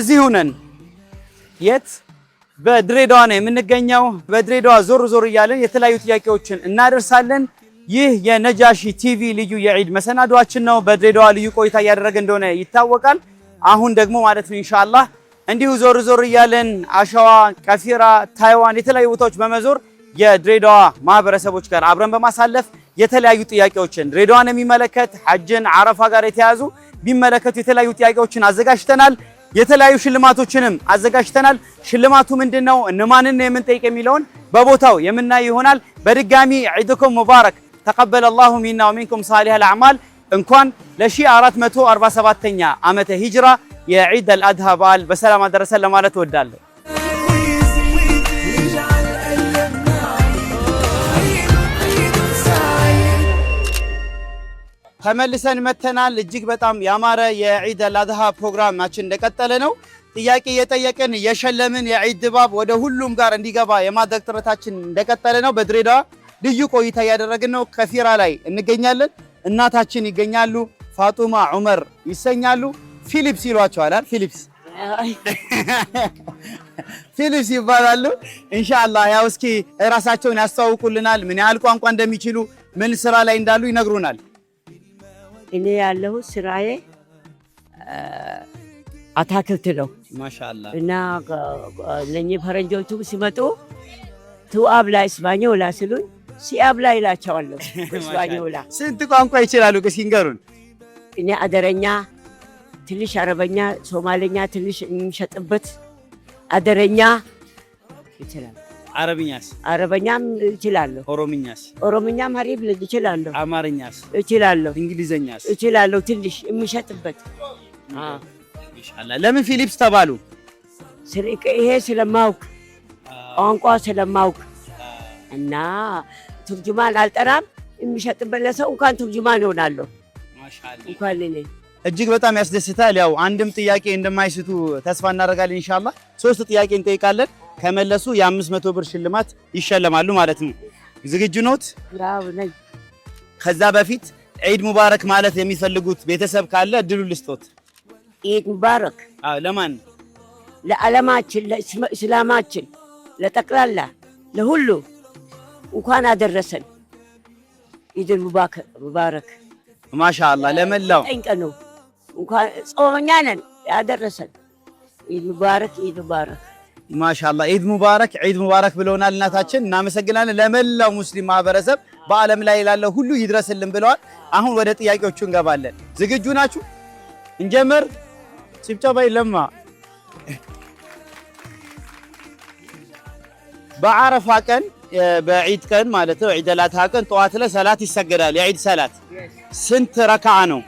እዚሁ ነን። የት? በድሬዳዋ ነው የምንገኘው። በድሬዳዋ ዞር ዞር እያለን የተለያዩ ጥያቄዎችን እናደርሳለን። ይህ የነጃሺ ቲቪ ልዩ የዒድ መሰናዷችን ነው። በድሬዳዋ ልዩ ቆይታ እያደረገ እንደሆነ ይታወቃል። አሁን ደግሞ ማለት ነው ኢንሻአላህ እንዲሁ ዞር ዞር እያለን አሸዋ፣ ቀፊራ፣ ታይዋን የተለያዩ ቦታዎች በመዞር የድሬዳዋ ማህበረሰቦች ጋር አብረን በማሳለፍ የተለያዩ ጥያቄዎችን ድሬዳዋን የሚመለከት ሐጅን፣ አረፋ ጋር የተያዙ ቢመለከቱ የተለያዩ ጥያቄዎችን አዘጋጅተናል። የተለያዩ ሽልማቶችንም አዘጋጅተናል። ሽልማቱ ምንድነው፣ እነማንን ነው የምንጠይቅ የሚለውን በቦታው የምናይ ይሆናል። በድጋሚ ዒድኩም ሙባረክ ተቀበለ አላሁ ሚና ወሚንኩም ሳሊሐል አዕማል። እንኳን ለ1447ኛ ዓመተ ሂጅራ የዒድ አልአድሃ በዓል በሰላም አደረሰን ለማለት እወዳለሁ። ተመልሰን መተናል። እጅግ በጣም ያማረ የዒድ አልአድሃ ፕሮግራማችን እንደቀጠለ ነው። ጥያቄ የጠየቅን የሸለምን የዒድ ድባብ ወደ ሁሉም ጋር እንዲገባ የማድረግ ጥረታችን እንደቀጠለ ነው። በድሬዳዋ ልዩ ቆይታ እያደረግን ነው። ከፊራ ላይ እንገኛለን። እናታችን ይገኛሉ። ፋጡማ ዑመር ይሰኛሉ። ፊሊፕስ ይሏቸዋል። ፊሊፕስ ፊሊፕስ ይባላሉ። ኢንሻአላህ ያው እስኪ ራሳቸውን ያስተዋውቁልናል። ምን ያህል ቋንቋ እንደሚችሉ፣ ምን ስራ ላይ እንዳሉ ይነግሩናል። እኔ ያለው ስራዬ አታክልት ነው። ማሻአላህ እና ለኚህ ፈረንጆቹ ሲመጡ ቱአብ ላይ እስፓኞላ ሲሉኝ ሲአብ ላይ እላቸዋለሁ። እስፓኞላ ስንት ቋንቋ ይችላሉ? እስኪንገሩን። እኔ አደረኛ ትንሽ፣ አረበኛ፣ ሶማሌኛ ትንሽ የሚሸጥበት አደረኛ ይችላል። አረብኛስ? አረበኛም እችላለሁ። ኦሮምኛስ? ኦሮምኛም ሀሪፍ ልጅ እችላለሁ። አማርኛስ? እችላለሁ። እንግሊዘኛስ? እችላለሁ ትንሽ የሚሸጥበት። ኢንሻአላህ። ለምን ፊሊፕስ ተባሉ? ይሄ ስለማውቅ ቋንቋ ስለማውቅ እና ቱርጁማን አልጠራም። የሚሸጥበት ለሰው እንኳን ቱርጁማን ይሆናለሁ። ማሻአላህ እንኳን ለኔ እጅግ በጣም ያስደስታል። ያው አንድም ጥያቄ እንደማይስቱ ተስፋ እናደርጋለን። ኢንሻአላህ 3 ጥያቄ እንጠይቃለን። ከመለሱ የ500 ብር ሽልማት ይሸለማሉ ማለት ነው። ዝግጁ ኖት? ያው ነኝ። ከዛ በፊት ዒድ ሙባረክ ማለት የሚፈልጉት ቤተሰብ ካለ እድሉ ልስጦት። ዒድ ሙባረክ። አዎ፣ ለማን? ለዓለማችን፣ ለእስላማችን፣ ለጠቅላላ ለሁሉ እንኳን አደረሰን። ዒድ ሙባረክ። ማሻአላህ። ለመላው ጠንቀኑ እንኳን ጾመኛ ነን ያደረሰን። ዒድ ሙባረክ፣ ዒድ ሙባረክ። ማሻአላህ። ዒድ ሙባረክ፣ ዒድ ሙባረክ ብለውናል እናታችን። እናመሰግናለን። ለመላው ሙስሊም ማህበረሰብ በዓለም ላይ ላለው ሁሉ ይድረስልን ብለዋል። አሁን ወደ ጥያቄዎቹ እንገባለን። ዝግጁ ናችሁ? እንጀምር። ጭብጨባ ለማ። በአረፋ ቀን በዒድ ቀን ማለት ነው ዒድ አልአድሃ ቀን ጠዋት ላይ ሰላት ይሰገዳል። የዒድ ሰላት ስንት ረካዓ ነው?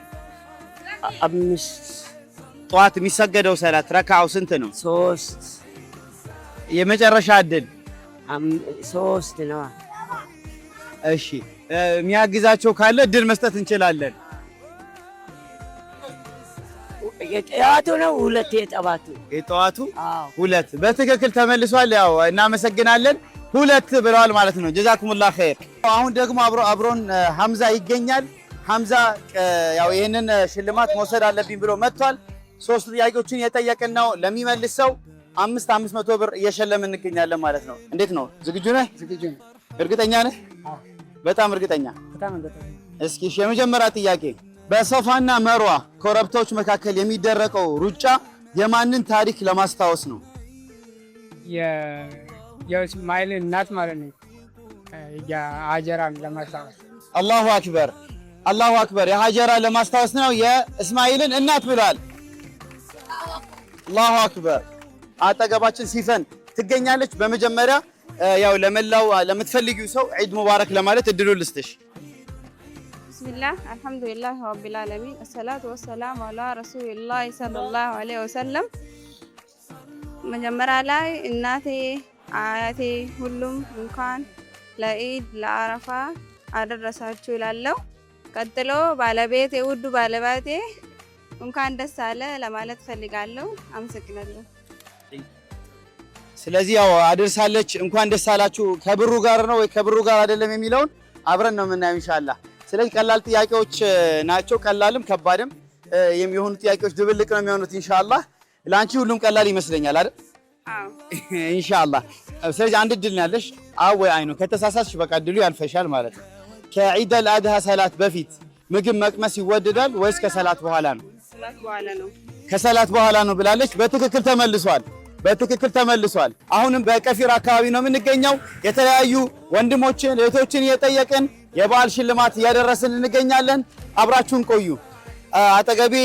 5። ጠዋት የሚሰገደው ሰላት ረካዓው ስንት ነው? 3። የመጨረሻ እድል 3 ነው። እሺ፣ የሚያግዛቸው ካለ እድል መስጠት እንችላለን። የጠዋቱ ነው 2? የጠዋቱ 2 በትክክል ተመልሷል። ያው እናመሰግናለን። 2 ብለዋል ማለት ነው። ጀዛኩሙላህ ኸይር። አሁን ደግሞ አብሮን ሐምዛ ይገኛል። ሐምዛ ያው ይሄንን ሽልማት መውሰድ አለብኝ ብሎ መጥቷል። 3 ጥያቄዎችን የጠየቅን ነው። ለሚመልስ ሰው 500 ብር እየሸለምን እንገኛለን ማለት ነው። እንዴት ነው? ዝግጁ ነህ? ዝግጁ ነኝ። እርግጠኛ ነህ? በጣም እርግጠኛ። በጣም እርግጠኛ። እስኪ የመጀመሪያ ጥያቄ በሶፋና መርዋ ኮረብታዎች መካከል የሚደረገው ሩጫ የማንን ታሪክ ለማስታወስ ነው? የእስማኤል እናት ማለት ነው። የሀጀራን ለማስታወስ። አላሁ አክበር፣ አላሁ አክበር። የሀጀራ ለማስታወስ ነው። የእስማኤልን እናት ብሏል። አላሁ አክበር። አጠገባችን ሲፈን ትገኛለች። በመጀመሪያ ያው ለመላው ለምትፈልጊው ሰው ዒድ ሙባረክ ለማለት እድሉ ልስጥሽ። ቢስሚላህ አልሐምዱሊላህ ረቢል ዓለሚን አሰላቱ ወሰላሙ አላ ረሱሊላህ ሰለላሁ ዐለይሂ ወሰለም። መጀመሪያ ላይ እናቴ፣ አያቴ ሁሉም እንኳን ለዒድ ለአረፋ አደረሳችሁ እላለሁ። ቀጥሎ ባለቤቴ፣ ውዱ ባለቤቴ እንኳን ደስ አለ ለማለት ፈልጋለሁ። አመሰግናለሁ። ስለዚህ ያው አደርሳለች። እንኳን ደስ አላችሁ ከብሩ ጋር ነው ወይ ከብሩ ጋር አይደለም የሚለውን አብረን ነው የምናየው ኢንሻአላህ። ስለዚህ ቀላል ጥያቄዎች ናቸው። ቀላልም ከባድም የሚሆኑ ጥያቄዎች ድብልቅ ነው የሚሆኑት ኢንሻአላህ። ለአንቺ ሁሉም ቀላል ይመስለኛል አይደል? አዎ ኢንሻአላህ። ስለዚህ አንድ እድል ነው ያለሽ። አዎ ወይ አይ ነው። ከተሳሳትሽ በቃ እድሉ ያልፈሻል ማለት ነው። ከዒድ አልአድሃ ሰላት በፊት ምግብ መቅመስ ይወደዳል ወይስ ከሰላት በኋላ ነው? ሰላት በኋላ ነው። ከሰላት በኋላ ነው ብላለች። በትክክል ተመልሷል። በትክክል ተመልሷል። አሁንም በቀፊር አካባቢ ነው የምንገኘው። የተለያዩ ወንድሞችን እህቶችን እየጠየቅን የበዓል ሽልማት እያደረስን እንገኛለን። አብራችሁን ቆዩ። አጠገቤ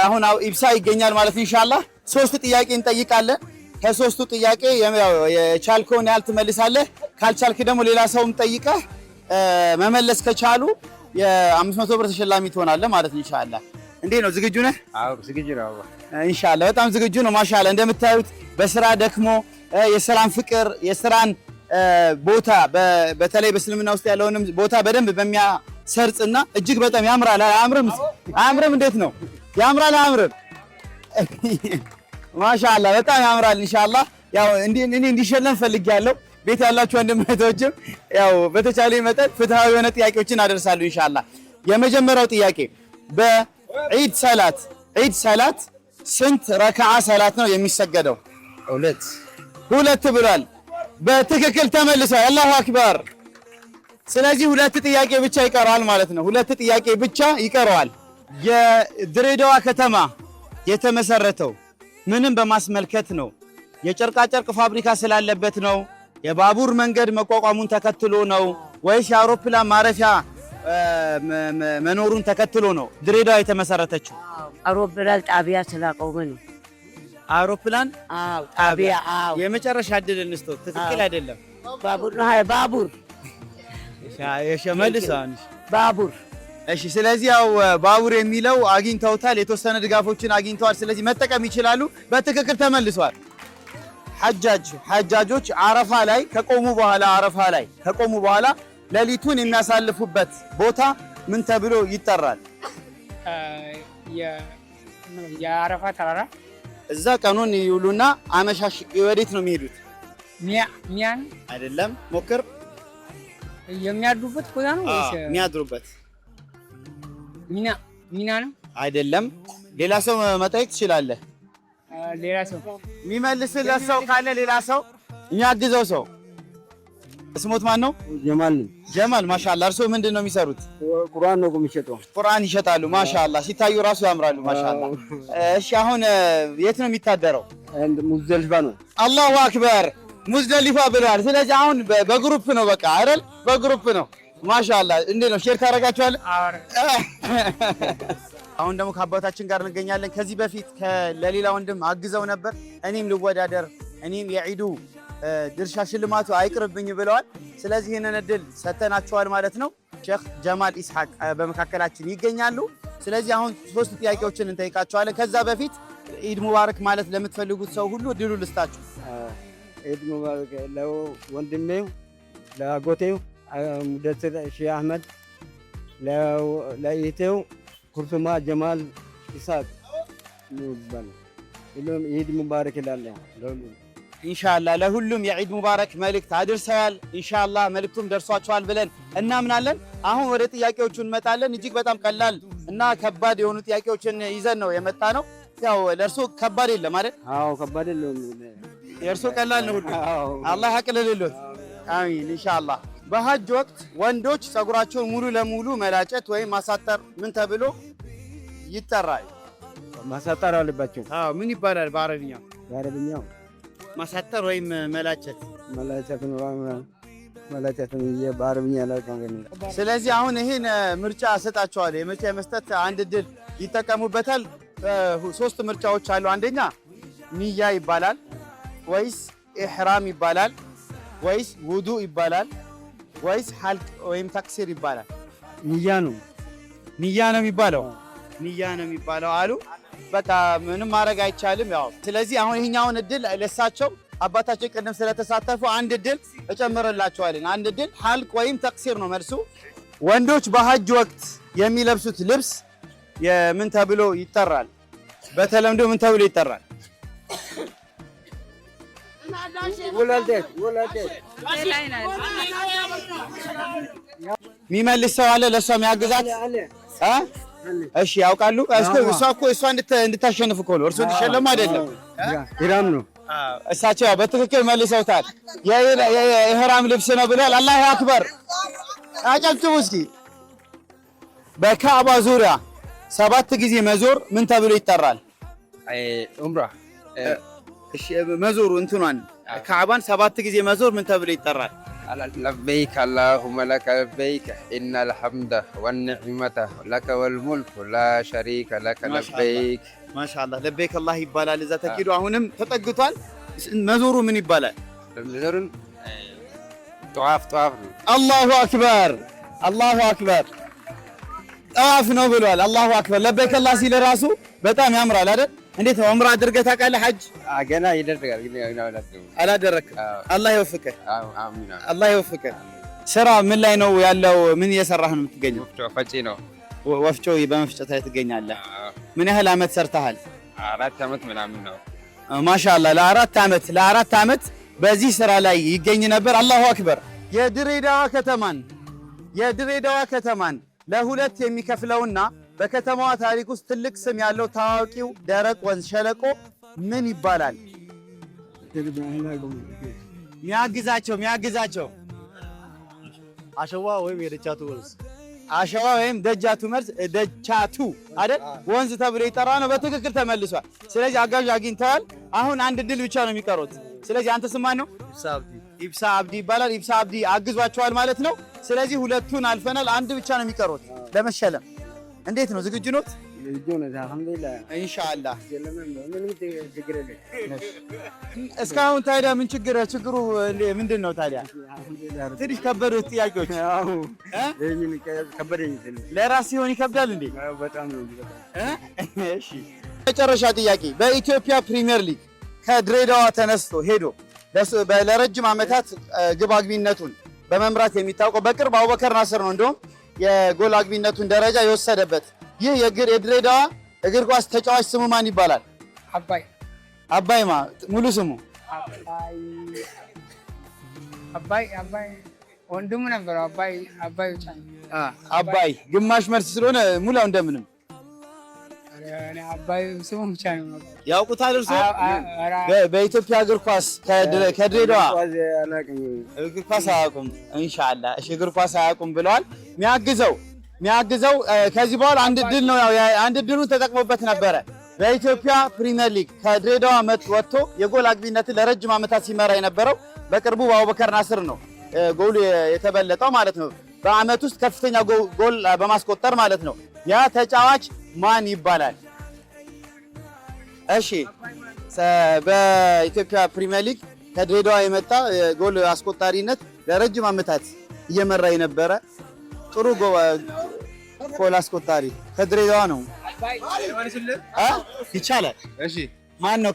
አሁን ኢብሳ ይገኛል ማለት ኢንሻአላህ። 3 ጥያቄ እንጠይቃለን። ከ3ቱ ጥያቄ የቻልከውን ያህል ትመልሳለህ። ካልቻልክ ደግሞ ሌላ ሰውም ጠይቀህ መመለስ ከቻሉ የ500 ብር ተሸላሚ ትሆናለህ ማለት ኢንሻአላህ። እንዴት ነው ዝግጁ ነህ? አዎ ዝግጁ ነው። ኢንሻአላህ በጣም ዝግጁ ነው። ማሻአላህ እንደምታዩት በስራ ደክሞ የስራን ፍቅር የስራን ቦታ በተለይ በእስልምና ውስጥ ያለውንም ቦታ በደንብ በሚያሰርጽና እጅግ በጣም ያምራል። አያምርም? አያምርም? እንዴት ነው ያምራል? አያምርም? ማሻአላህ በጣም ያምራል። ኢንሻአላህ ያው እኔ እንዲሸለም ፈልጌያለሁ። ቤት ያላችሁ ወንድም እህቶችም ያው በተቻለ መጠን ፍትሃዊ የሆነ ጥያቄዎችን አደርሳለሁ ኢንሻአላህ። የመጀመሪያው ጥያቄ በዒድ ሰላት ስንት ረካዓ ሰላት ነው የሚሰገደው? 2 ብሏል። በትክክል ተመልሷል። አላሁ አክበር። ስለዚህ 2 ጥያቄ ብቻ ይቀረዋል ማለት ነው። 2 ጥያቄ ብቻ ይቀረዋል። የድሬዳዋ ከተማ የተመሰረተው ምንም በማስመልከት ነው? የጨርቃጨርቅ ፋብሪካ ስላለበት ነው? የባቡር መንገድ መቋቋሙን ተከትሎ ነው? ወይስ የአውሮፕላን ማረፊያ መኖሩን ተከትሎ ነው ድሬዳዋ የተመሰረተችው? አውሮፕላን ጣቢያ ስላቆመ ነው። አውሮፕላን ጣቢያ። የመጨረሻ እድል እንስጠው። ትክክል አይደለም። ባቡር ነው። ባቡር ባቡር። እሺ፣ ስለዚህ ያው ባቡር የሚለው አግኝተውታል። የተወሰነ ድጋፎችን አግኝተዋል። ስለዚህ መጠቀም ይችላሉ። በትክክል ተመልሷል። ሐጃጆች አረፋ ላይ ከቆሙ በኋላ ሌሊቱን የሚያሳልፉበት ቦታ ምን ተብሎ ይጠራል? የአረፋ ተራራ። እዛ ቀኑን ይውሉና አመሻሽ ወዴት ነው የሚሄዱት? ሚያን አይደለም፣ ሞክር። የሚያድሩበት ቦታ ነው ወይስ የሚያድሩበት? ሚና ነው አይደለም። ሌላ ሰው መጠየቅ ትችላለህ። ሌላ ሰው የሚመልስለት ሰው ካለ ሌላ ሰው የሚያግዘው ሰው። ስሞት ማን ነው? ጀማል። ማሻአላህ። እርሶ ምንድን ነው የሚሰሩት? ቁርአን ነው የሚሸጠው። ቁርአን ይሸጣሉ። ማሻአላህ። ሲታዩ ራሱ ያምራሉ። ማሻአላህ። እሺ፣ አሁን የት ነው የሚታደረው? ሙዝደሊፋ ነው። አላሁ አክበር። ሙዝደሊፋ ብለዋል። ስለዚህ አሁን በግሩፕ ነው በቃ አይደል? በግሩፕ ነው። ማሻአላህ። እንዴት ነው ሼር ታደርጋቸዋለህ? አሁን ደግሞ ከአባታችን ጋር እንገኛለን። ከዚህ በፊት ለሌላ ወንድም አግዘው ነበር። እኔም ልወዳደር፣ እኔም የዒዱ ድርሻ ሽልማቱ አይቅርብኝ ብለዋል። ስለዚህ ይህንን እድል ሰተናቸዋል ማለት ነው። ሼክ ጀማል ኢስሐቅ በመካከላችን ይገኛሉ። ስለዚህ አሁን 3 ጥያቄዎችን እንጠይቃቸዋለን። ከዛ በፊት ኢድ ሙባረክ ማለት ለምትፈልጉት ሰው ሁሉ እድሉ ልስጣችሁ። ኢድ ሙባረክ ለወንድሜው፣ ለአጎቴው ሙደስር ሺህ አህመድ፣ ለእህቴው ኩርቱማ ጀማል ኢስሐቅ ይባላል። ሁሉም ኢድ ሙባረክ ይላል። ኢንሻአላህ ለሁሉም የዒድ ሙባረክ መልእክት አድርሰዋል። ኢንሻአላህ መልእክቱም ደርሷቸዋል ብለን እናምናለን። አሁን ወደ ጥያቄዎቹ እንመጣለን። እጅግ በጣም ቀላል እና ከባድ የሆኑ ጥያቄዎችን ይዘን ነው የመጣ ነው። ያው ለእርሶ ከባድ የለም አይደል? አዎ ከባድ የለም። የእርሶ ቀላል ነው ሁሉ። አላህ ያቅልልልዎት። አሚን ኢንሻአላህ። በሐጅ ወቅት ወንዶች ጸጉራቸውን ሙሉ ለሙሉ መላጨት ወይም ማሳጠር ምን ተብሎ ይጠራል? ማሳጠር አለባቸው። አዎ ምን ይባላል በአረብኛ? በአረብኛው ማሳጠር ወይም መላጨት ነው በአረብኛ ላይ። ስለዚህ አሁን ይሄን ምርጫ እሰጣቸዋለሁ። የምርጫ የመስጠት አንድ እድል ይጠቀሙበታል። 3 ምርጫዎች አሉ። አንደኛ ንያ ይባላል ወይስ ኢሕራም ይባላል ወይስ ውዱእ ይባላል ወይስ ሐልቅ ወይም ተቅሲር ይባላል? ንያ ነው የሚባለው አሉ። በቃ ምንም ማድረግ አይቻልም። ያው ስለዚህ አሁን ይሄኛውን እድል ለሳቸው አባታቸው ቅድም ስለተሳተፉ አንድ እድል እጨምርላቸዋለሁ። አንድ እድል ሐልቅ ወይም ተቅሲር ነው መልሱ። ወንዶች በሐጅ ወቅት የሚለብሱት ልብስ ምን ተብሎ ይጠራል? በተለምዶ ምን ተብሎ ይጠራል? የሚመልስ ሰው አለ? ለሷ የሚያግዛት እሺ ያውቃሉ? እሷ እንድታሸንፍ እኮ ነው። እርሱ እንዲሸለሙ አይደለም። ኢራም ነው። እሳቸው ያው በትክክል መልሰውታል። የኢህራም ልብስ ነው ብለዋል። አላሁ አክበር። አጨብጭቡ እስኪ። በካዕባ ዙሪያ 7 ጊዜ መዞር ምን ተብሎ ይጠራል? ዑምራ። እሺ መዞሩ እንትኗን ካዕባን 7 ጊዜ መዞር ምን ተብሎ ይጠራል? لبيك اللهم لك لبيك إن الحمد والنعمة لك والملك لا شريك لك لبيك ማሻአላህ ለበይክ አላህ ይባላል። እዛ ተኪዶ አሁንም ተጠግቷል። መዞሩ ምን ይባላል? مزورن طواف አላሁ አክበር አላሁ አክበር ጠዋፍ ነው ብሏል። አላሁ አክበር ለበይክ አላህ ሲል ራሱ በጣም ያምራል አይደል? እንዴት ነው ዑምራ አድርገህ ታውቃለህ? ሐጅ ገና ይደረጋል ግን አላደረክም። አላህ ይወፍቅህ። አሚን አላህ ይወፍቅህ። ስራ ምን ላይ ነው ያለው? ምን እየሰራህ ነው የምትገኘው? ፈጪ ነው። ወፍጮ በመፍጨት ላይ ትገኛለህ። ምን ያህል ዓመት ሰርተሃል? 4 ዓመት ምናምን ነው። ማሻአላህ ለአራት ዓመት በዚህ ስራ ላይ ይገኝ ነበር። አላሁ አክበር። የድሬዳዋ ከተማን ለሁለት የሚከፍለውና በከተማዋ ታሪክ ውስጥ ትልቅ ስም ያለው ታዋቂው ደረቅ ወንዝ ሸለቆ ምን ይባላል? ሚያግዛቸው አሸዋ ወይም የደቻቱ ወንዝ። አሸዋ ወይም ደጃቱ መርዝ ደቻቱ አይደል? ወንዝ ተብሎ ይጠራ ነው። በትክክል ተመልሷል። ስለዚህ አጋዥ አግኝተዋል። አሁን አንድ ድል ብቻ ነው የሚቀሩት። ስለዚህ አንተ ስም ማን ነው? ኢብሳ አብዲ ይባላል። ኢብሳ አብዲ አግዟቸዋል ማለት ነው። ስለዚህ ሁለቱን አልፈናል። አንድ ብቻ ነው የሚቀሩት ለመሸለም። እንዴት ነው? ዝግጁ ኖት? አልሐምዱሊላህ ኢንሻአላህ። ምንም ችግር የለም። እስካሁን ታዲያ ምን ችግሩ ምንድን ነው ታዲያ? ትንሽ ከበዱት ጥያቄዎች። ለራስ ሲሆን ይከብዳል እንዴ? በጣም ነው። እሺ መጨረሻ ጥያቄ። በኢትዮጵያ ፕሪሚየር ሊግ ከድሬዳዋ ተነስቶ ሄዶ ለረጅም ዓመታት ግብ አግቢነቱን በመምራት የሚታወቀው በቅርብ አቡበከር ናስር ነው እንደውም የጎል አግቢነቱን ደረጃ የወሰደበት። ይህ የድሬዳዋ እግር ኳስ ተጫዋች ስሙ ማን ይባላል? አባይ ሙሉ ስሙ አባይ ወንድሙ ነበር። አባይ ብቻ ነው። አባይ ግማሽ መልስ ስለሆነ ሙላው እንደምንም አባይ ስሙ ብቻ ነው። ያውቁታል እርሶ? በኢትዮጵያ እግር ኳስ ከድሬዳዋ እግር ኳስ አያውቁም። ኢንሻአላህ እሺ፣ እግር ኳስ አያውቁም ብለዋል። ሚያግዘው ከዚህ በኋላ አንድ ድል ነው። አንድ ድሉን ተጠቅሞበት ነበረ። በኢትዮጵያ ፕሪሚየር ሊግ ከድሬዳዋ ወጥቶ የጎል አግቢነትን ለረጅም ዓመታት ሲመራ የነበረው በቅርቡ በአቡበከር ናስር ነው ጎሉ የተበለጠው ማለት ነው። በዓመት ውስጥ ከፍተኛ ጎል በማስቆጠር ማለት ነው። ያ ተጫዋች ማን ይባላል? እሺ በኢትዮጵያ ፕሪሚየር ሊግ ከድሬዳዋ የመጣ ጎል አስቆጣሪነት ለረጅም ዓመታት እየመራ የነበረ ጥሩ ጎል አስቆጣሪ ከድሬዳዋ ነው። ይቻላል። እሺ ማን ነው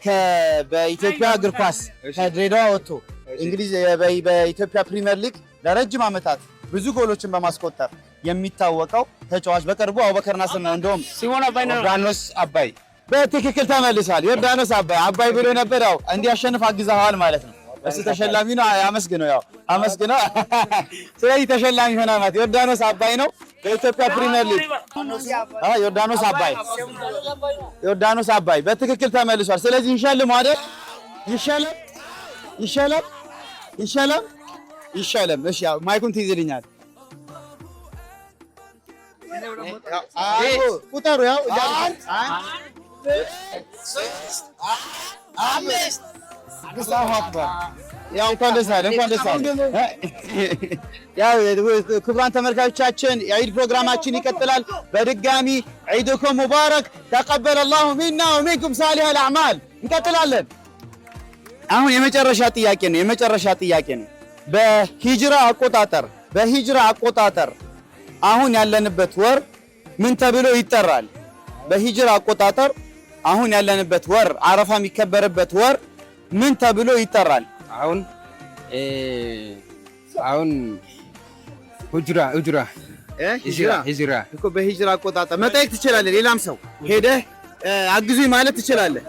በኢትዮጵያ እግር ኳስ ከድሬዳዋ ወጥቶ እንግሊዝ በኢትዮጵያ ፕሪሚየር ሊግ ለረጅም ዓመታት ብዙ ጎሎችን በማስቆጠር የሚታወቀው ተጫዋች? በቅርቡ አቡበከር ናስር ነው። እንደውም ሲሞን አባይ ነው። ዮርዳኖስ አባይ በትክክል ተመልሷል። ዮርዳኖስ አባይ ብሎ ነበር። ያው እንዲያሸንፍ አግዘዋል ማለት ነው። እሱ ተሸላሚ ነው። አመስግነው። ስለዚህ ተሸላሚ ሆና ማለት ዮርዳኖስ አባይ ነው በኢትዮጵያ ፕሪሚየር ሊግ። ዮርዳኖስ አባይ በትክክል ተመልሷል። ስለዚህ እንሸልም አይደል? ይሸለም። እሺ ያው ማይኩን ትይዝልኛል። ቁጠሩ። ያው ያው እንኳን ደስ አለ። ያው ክቡራን ተመልካቾቻችን የዒድ ፕሮግራማችን ይቀጥላል። በድጋሚ ዒድኩም ሙባረክ ተቀበለ አላሁ ሚና ወሚንኩም ሳሊሐል አዕማል። እንቀጥላለን። አሁን የመጨረሻ ጥያቄ ነው። በሂጅራ አቆጣጠር አሁን ያለንበት ወር ምን ተብሎ ይጠራል? በሂጅራ አቆጣጠር አሁን ያለንበት ወር አረፋ የሚከበርበት ወር ምን ተብሎ ይጠራል? አሁን ሂጅራ እኮ በሂጅራ አቆጣጠር መጠየቅ ትችላለህ። ሌላም ሰው ሄደህ አግዙኝ ማለት ትችላለህ።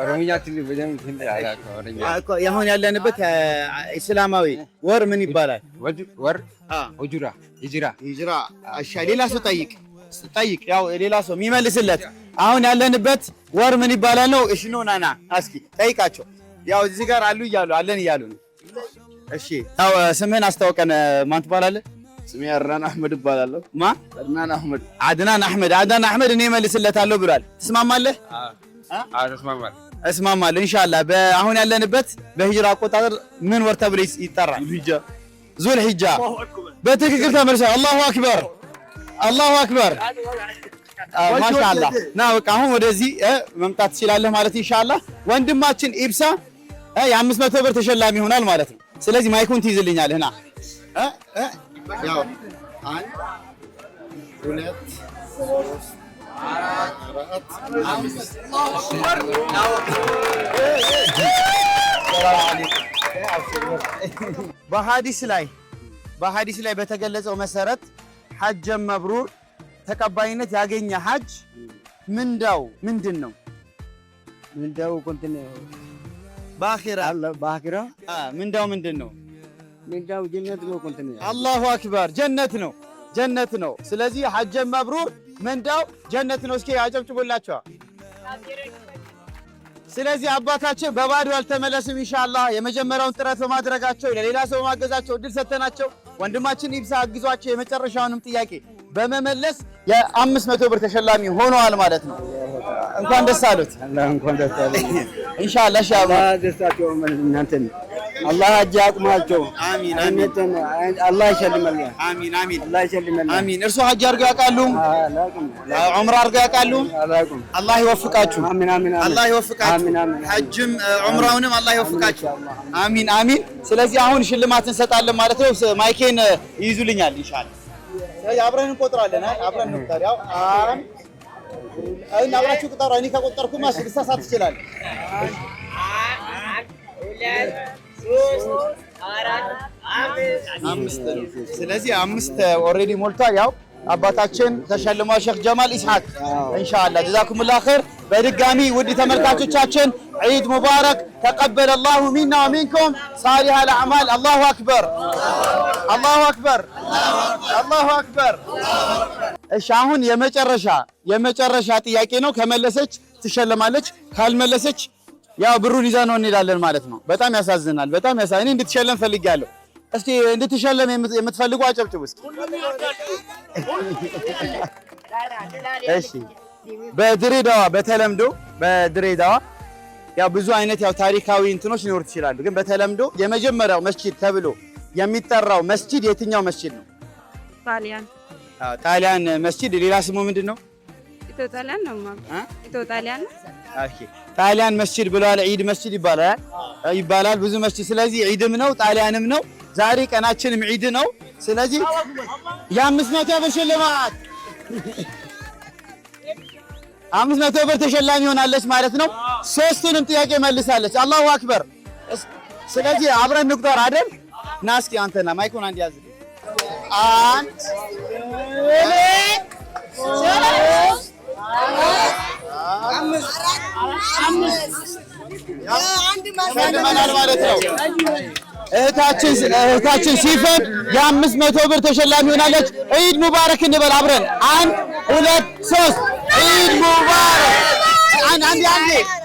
ኦሮምኛ ትልቅ በደንብ አሁን ያለንበት እስላማዊ ወር ምን ይባላል? ወር ሂጅራ። እሺ ሌላ ሰው ጠይቅ። ጠይቅ። ያው ሌላ ሰው የሚመልስለት አሁን ያለንበት ወር ምን ይባላል ነው? እሺ ነው ናና እስኪ ጠይቃቸው። ያው እዚህ ጋር አሉ እያሉ አለን እያሉ ነው። እሺ ታው ስምህን አስታውቀን። ማን ትባላለህ? ስሜ አድናን አህመድ እባላለሁ። ማ? አድናን አህመድ። አድናን አህመድ። አድናን አህመድ እኔ መልስለታለሁ ብሏል። ትስማማለህ? ተስማማለሁ። እስማማለሁ ኢንሻአላህ። አሁን ያለንበት በሂጅራ አቆጣጠር ምን ወር ተብሎ ይጠራል? ዙል ሂጃ። በትክክል ተመልሰሃል። አላሁ አክበር አላሁ አክበር። ማሻአላህ። ና በቃ አሁን ወደዚህ መምጣት ትችላለህ ማለት ኢንሻአላህ። ወንድማችን ኢብሳ የ500 ብር ተሸላሚ ይሆናል ማለት ነው። ስለዚህ ማይኩን ትይዝልኛለህ። ና ያው 1 2 3 በሐዲስ ላይ በተገለጸው መሰረት ሐጀን መብሩር ተቀባይነት ያገኘ ሐጅ ምንዳው ምንድን ነው? ምንዳው ኮንቲኔ በአኺራ በአኺራ ምንዳው ምንድን ነው? ምንዳው ጀነት ነው። ኮንቲኔ አላሁ አክበር ጀነት ነው። ጀነት ነው። ስለዚህ ሐጀን መብሩር ምንዳው ጀነት ነው። እስኪ አጨብጭቡላቸው። ስለዚህ አባታችን በባዶ አልተመለስም ኢንሻአላህ። የመጀመሪያውን ጥረት በማድረጋቸው ለሌላ ሰው ማገዛቸው እድል ሰተናቸው ወንድማችን ኢብሳ አግዟቸው የመጨረሻውንም ጥያቄ በመመለስ የ500 ብር ተሸላሚ ሆነዋል ማለት ነው። እንኳን ደስ አሉት። አላህ እንኳን ደስ አለህ። ኢንሻአላህ ኢንሻአላህ ደስታቸው እናንተን አላህ አጅ አቁማቸው። አሚን አሚን። አላህ ይሸልመል። አሚን አሚን። አላህ ይሸልመል። አሚን። እርሱ ሐጅ አድርገው ያውቃሉ? ዑምራ አድርገው ያውቃሉ? አላህ ይወፍቃችሁ። አሚን አሚን። አላህ ይወፍቃችሁ። አሚን አሚን። ሐጅም ዑምራውንም አላህ ይወፍቃችሁ። አሚን አሚን። ስለዚህ አሁን ሽልማት እንሰጣለን ማለት ነው። ማይኬን ይይዙልኛል ኢንሻአላህ። ስለዚህ አብረን እንቆጥራለን። አብረን እንቁጠር። ያው አብራችሁ ቁጠሩ። እኔ ከቆጠርኩማ ልሳሳት ትችላለህ። 5 ነው። ስለዚህ 5 ኦልሬዲ ሞልቷል። ያው አባታችን ተሸልሟል ሼክ ጀማል ኢስሐቅ ኢንሻአላህ ጀዛኩሙላህ ኸይር። በድጋሚ ውድ ተመልካቾቻችን ዒድ ሙባረክ ተቀበለ አላሁ ሚና ወሚንኩም ሳሊህ አልአዕማል። አላሁ አክበር አላሁ አክበር አላሁ አክበር። እሺ አሁን የመጨረሻ ጥያቄ ነው። ከመለሰች ትሸለማለች፣ ካልመለሰች ያው ብሩን ይዛ ነው እንሄዳለን ማለት ነው። በጣም ያሳዝናል። እኔ እንድትሸለም ፈልጋለሁ። እስቲ እንድትሸለም የምትፈልጉ አጨብጭቡ እስኪ። እሺ በድሬዳዋ በተለምዶ በድሬዳዋ ያው ብዙ አይነት ያው ታሪካዊ እንትኖች ሊኖሩ ይችላሉ። ግን በተለምዶ የመጀመሪያው መስጂድ ተብሎ የሚጠራው መስጂድ የትኛው መስጂድ ነው? ጣሊያን። ጣሊያን መስጂድ። ሌላ ስሙ ምንድን ነው? ኢትዮ ጣሊያን ነው ማለት ኢትዮ ጣሊያን ነው። ኦኬ ጣሊያን መስጂድ ብለዋል። ዒድ መስጂድ ይባላል ብዙ መስጂድ። ስለዚህ ዒድም ነው ጣሊያንም ነው። ዛሬ ቀናችንም ዒድ ነው። ስለዚህ የ500 ብር ሽልማት 500 ብር ተሸላሚ ሆናለች ማለት ነው። ሶስቱንም ጥያቄ መልሳለች። አላሁ አክበር። ስለዚህ አብረን እንቁጠር አይደል? ና እስኪ አንተና ማይኩን አንድ ያዝ። 1 ሸልመናል ማለት ነው። እህታችን ሲፈን የ500 ብር ተሸላሚ ሆናለች። ዒድ ሙባረክ እንበል አብረን 1 2 3 ዒድ ሙባረክ። አንዴ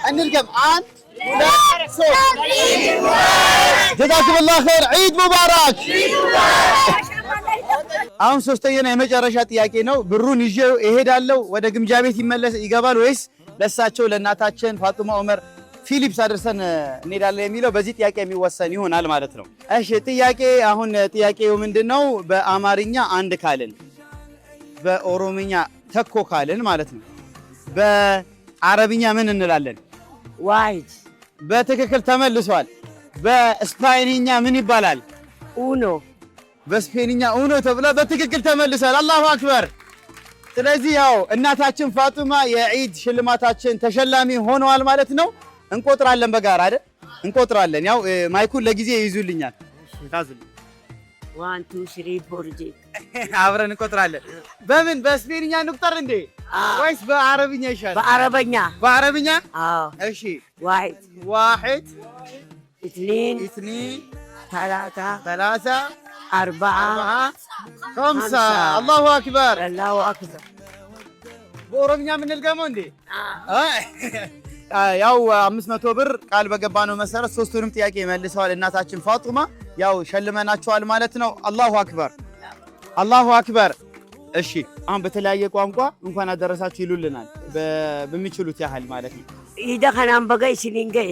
እንድገም 1 2 3 ጀዛኩሙላህ ኸይር። ዒድ ሙባረክ። አሁን ሶስተኛና የመጨረሻ ጥያቄ ነው። ብሩን ይዤ እሄዳለሁ ወደ ግምጃ ቤት ይገባል ወይስ ለሳቸው ለእናታችን ፋጡማ ዑመር ፊሊፕስ አድርሰን እንሄዳለን የሚለው በዚህ ጥያቄ የሚወሰን ይሆናል ማለት ነው። እሺ ጥያቄው ምንድነው? በአማርኛ አንድ ካልን፣ በኦሮምኛ ተኮ ካልን ማለት ነው። በአረብኛ ምን እንላለን? ዋሂድ። በትክክል ተመልሷል። በስፓይንኛ ምን ይባላል? ኡኖ። በስፔንኛ ኡኖ ተብሎ በትክክል ተመልሷል። አላሁ አክበር። ስለዚህ ያው እናታችን ፋጡማ የዒድ ሽልማታችን ተሸላሚ ሆነዋል ማለት ነው። እንቆጥራለን በጋራ አይደል? እንቆጥራለን። ያው ማይኩን ለጊዜ ይይዙልኛል። ታዝሉ 1 2 3 4 አብረን እንቆጥራለን። በምን በስፔንኛ እንቁጠር እንዴ ወይስ በአረብኛ ይሻላል? በአረብኛ። አዎ እሺ። ዋሂድ 2 2 3 4 4 5 አላሁ አክበር። በኦሮምኛ ምን ልገመው እንዴ? ያው 500 ብር ቃል በገባነው መሰረት ሶስቱንም ጥያቄ መልሰዋል እናታችን ፋጡማ። ያው ሸልመናቸዋል ማለት ነው። አላሁ አክበር አላሁ አክበር። እሺ አሁን በተለያየ ቋንቋ እንኳን አደረሳችሁ ይሉልናል በሚችሉት ያህል ማለት ነው። ኢደ ከናን በገይ ሲሊንገይ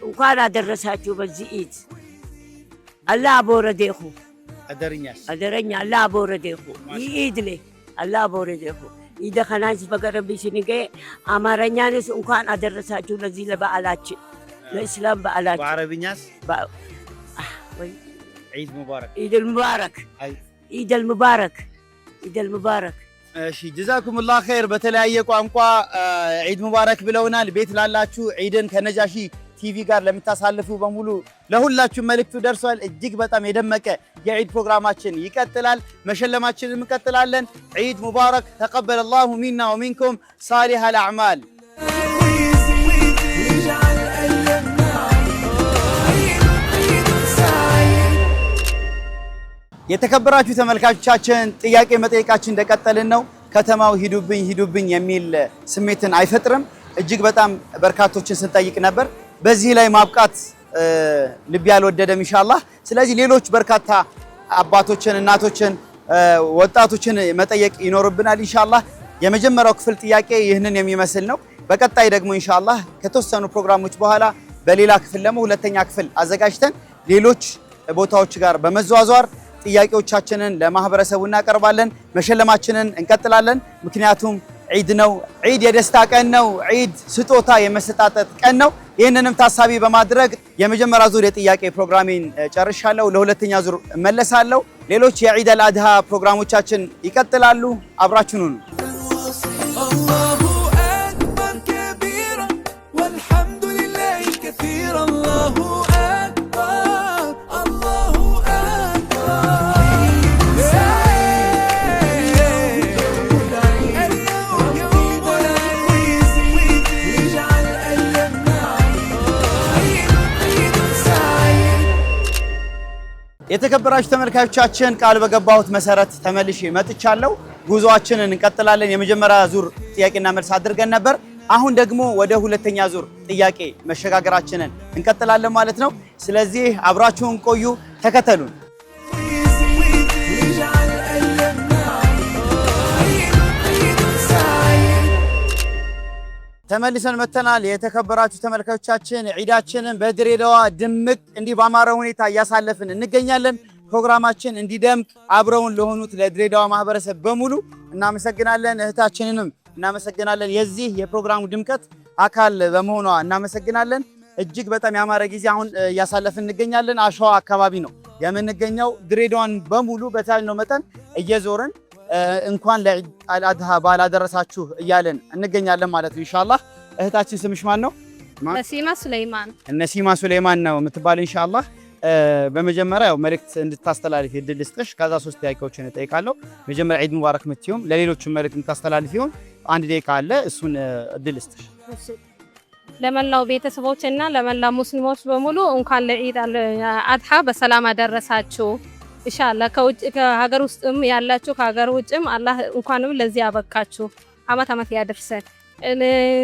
እንኳን አደረሳችሁ በዚህ ኢድ አላህ ቦረዴኹ አደረኛ አላህ ቦረዴኹ ኢድ ለ አላህ ቦረዴኹ ኢደ ከናንስ በገረብ ሲሊንገይ አማርኛንስ እንኳን አደረሳችሁ ለዚህ ለበዓላችን ለእስላም በዓላችን በአረብኛስ عيد مبارك عيد المبارك عيد المبارك عيد المبارك እሺ ጀዛኩሙላህ ኸይር። በተለያየ ቋንቋ ዒድ ሙባረክ ብለውናል። ቤት ላላችሁ ዒድን ከነጃሺ ቲቪ ጋር ለምታሳልፉ በሙሉ ለሁላችሁ መልእክቱ ደርሷል። እጅግ በጣም የደመቀ የዒድ ፕሮግራማችን ይቀጥላል። መሸለማችንን እንቀጥላለን። ዒድ ሙባረክ ተቀበለላሁ ሚና ወሚንኩም ሳሊህ አልአዕማል። የተከበራችሁ ተመልካቾቻችን ጥያቄ መጠየቃችን እንደቀጠልን ነው። ከተማው ሂዱብኝ የሚል ስሜትን አይፈጥርም። እጅግ በጣም በርካቶችን ስንጠይቅ ነበር። በዚህ ላይ ማብቃት ልብ ያልወደደም ኢንሻአላህ። ስለዚህ ሌሎች በርካታ አባቶችን፣ እናቶችን፣ ወጣቶችን መጠየቅ ይኖርብናል ኢንሻአላህ። የመጀመሪያው ክፍል ጥያቄ ይህንን የሚመስል ነው። በቀጣይ ደግሞ ኢንሻአላህ ከተወሰኑ ፕሮግራሞች በኋላ በሌላ ክፍል ደግሞ ሁለተኛ ክፍል አዘጋጅተን ሌሎች ቦታዎች ጋር በመዟዟር ጥያቄዎቻችንን ለማህበረሰቡ እናቀርባለን። መሸለማችንን እንቀጥላለን። ምክንያቱም ዒድ ነው። ዒድ የደስታ ቀን ነው። ዒድ ስጦታ የመሰጣጠት ቀን ነው። ይህንንም ታሳቢ በማድረግ የመጀመሪያ ዙር የጥያቄ ፕሮግራሜን ጨርሻለሁ። ለሁለተኛ ዙር እመለሳለሁ። ሌሎች የዒድ አልአድሃ ፕሮግራሞቻችን ይቀጥላሉ። አብራችሁን ሁኑ። የተከበራችሁ ተመልካቾቻችን ቃል በገባሁት መሰረት ተመልሼ መጥቻለሁ። ጉዞአችንን እንቀጥላለን። የመጀመሪያ ዙር ጥያቄና መልስ አድርገን ነበር። አሁን ደግሞ ወደ ሁለተኛ ዙር ጥያቄ መሸጋገራችንን እንቀጥላለን ማለት ነው። ስለዚህ አብራችሁን ቆዩ፣ ተከተሉን። ተመልሰን መተናል። የተከበራችሁ ተመልካቾቻችን ዒዳችንን በድሬዳዋ ድምቅ እንዲህ ባማረ ሁኔታ እያሳለፍን እንገኛለን። ፕሮግራማችን እንዲደምቅ አብረውን ለሆኑት ለድሬዳዋ ማህበረሰብ በሙሉ እናመሰግናለን። እህታችንንም እናመሰግናለን። የዚህ የፕሮግራሙ ድምቀት አካል በመሆኗ እናመሰግናለን። እጅግ በጣም ያማረ ጊዜ አሁን እያሳለፍን እንገኛለን። አሸዋ አካባቢ ነው የምንገኘው። ድሬዳዋን በሙሉ በቻልነው መጠን እየዞርን እንኳን ለዒድ አልአድሃ በዓል አደረሳችሁ እያለን እንገኛለን ማለት ነው ኢንሻአላህ። እህታችን ስምሽ ማን ነው? ነሲማ ሱለይማን። ነሲማ ሱለይማን ነው የምትባለው ኢንሻአላህ። በመጀመሪያ ያው መልእክት እንድታስተላልፊ እድል ልስጥሽ። ከዛ 3 ጥያቄዎችን እጠይቃለሁ። መጀመሪያ ዒድ ሙባረክ ምትይውም ለሌሎችም መልእክት እንድታስተላልፊውን 1 ደቂቃ አለ፣ እሱን እድል ልስጥሽ። ለመላው ቤተሰቦችና ለመላው ሙስሊሞች በሙሉ እንኳን ለዒድ አልአድሃ በሰላም አደረሳችሁ። ኢንሻአላህ ከሀገር ውስጥም ያላችሁ ከሀገር ውጭም አላህ እንኳንም ለዚህ ያበቃችሁ፣ አመት ያደርሰን።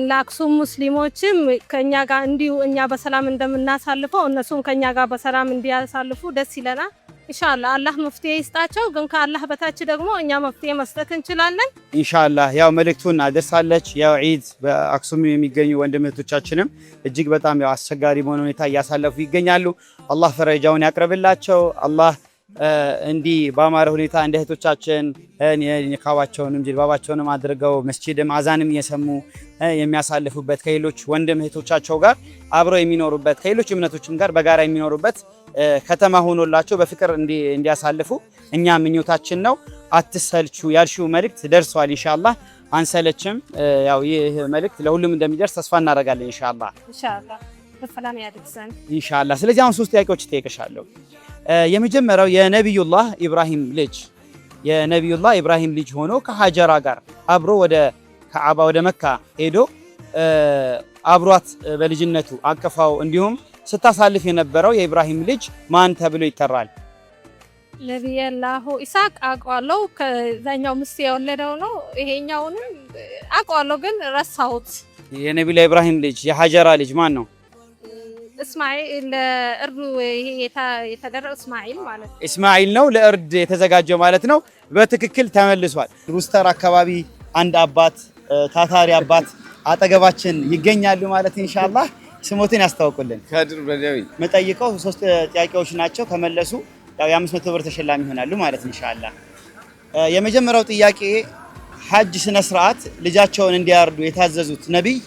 ለአክሱም ሙስሊሞችም ከኛ ጋር እንዲሁ እኛ በሰላም እንደምናሳልፈው እነሱም ከኛ ጋር በሰላም እንዲያሳልፉ ደስ ይለናል። ኢንሻአላህ አላህ መፍትሄ ይስጣቸው። ግን ከአላህ በታች ደግሞ እኛ መፍትሄ መስጠት እንችላለን ኢንሻአላህ። ያው መልእክቱን አደርሳለች። ያው ዒድ በአክሱም የሚገኙ ወንድሞቻችንም እጅግ በጣም ያው አስቸጋሪ በሆነ ሁኔታ እያሳለፉ ይገኛሉ። አላህ ፈረጃውን ያቅርብላቸው። አላህ እንዲህ በአማረ ሁኔታ እንደ እህቶቻችን ኒቃባቸውንም ጅልባባቸውንም አድርገው መስጂድም አዛንም እየሰሙ የሚያሳልፉበት ከሌሎች ወንድም እህቶቻቸው ጋር አብረው የሚኖሩበት ከሌሎች እምነቶችም ጋር በጋራ የሚኖሩበት ከተማ ሆኖላቸው በፍቅር እንዲያሳልፉ እኛ ምኞታችን ነው። አትሰልቹ ያልሽው መልእክት ደርሷል ኢንሻአላህ። አንሰለችም። ያው ይህ መልእክት ለሁሉም እንደሚደርስ ተስፋ እናደርጋለን ኢንሻአላህ። በሰላም ያድርሰን ኢንሻአላህ። ስለዚህ አሁን 3 ጥያቄዎች እጠይቅሻለሁ። የመጀመሪያው የነብዩላህ ኢብራሂም ልጅ ሆኖ ከሀጀራ ጋር አብሮ ወደ ከዓባ ወደ መካ ሄዶ አብሯት በልጅነቱ አቀፋው እንዲሁም ስታሳልፍ የነበረው የኢብራሂም ልጅ ማን ተብሎ ይጠራል? ነብዩላህ ኢሳቅ አውቀዋለሁ። ከዛኛው ምስት የወለደው ነው። ይሄኛውንም አውቀዋለሁ ግን ረሳሁት። የነብዩላህ ኢብራሂም ልጅ የሀጀራ ልጅ ማን ነው? እስማኤል ለእርዱ ይሄ የተደረገው እስማኤል ማለት ነው። እስማኤል ነው ለእርድ የተዘጋጀው ማለት ነው። በትክክል ተመልሷል። ሩስተር አካባቢ አንድ አባት ታታሪ አባት አጠገባችን ይገኛሉ ማለት ኢንሻአላህ። ስሞትን ያስተዋውቁልን። ከድር በደዊ መጠይቀው 3 ጥያቄዎች ናቸው። ከመለሱ ያው የ500 ብር ተሸላሚ ይሆናሉ ማለት ኢንሻአላህ። የመጀመሪያው ጥያቄ ሐጅ ስነ ስርዓት ልጃቸውን እንዲያርዱ የታዘዙት ነብይ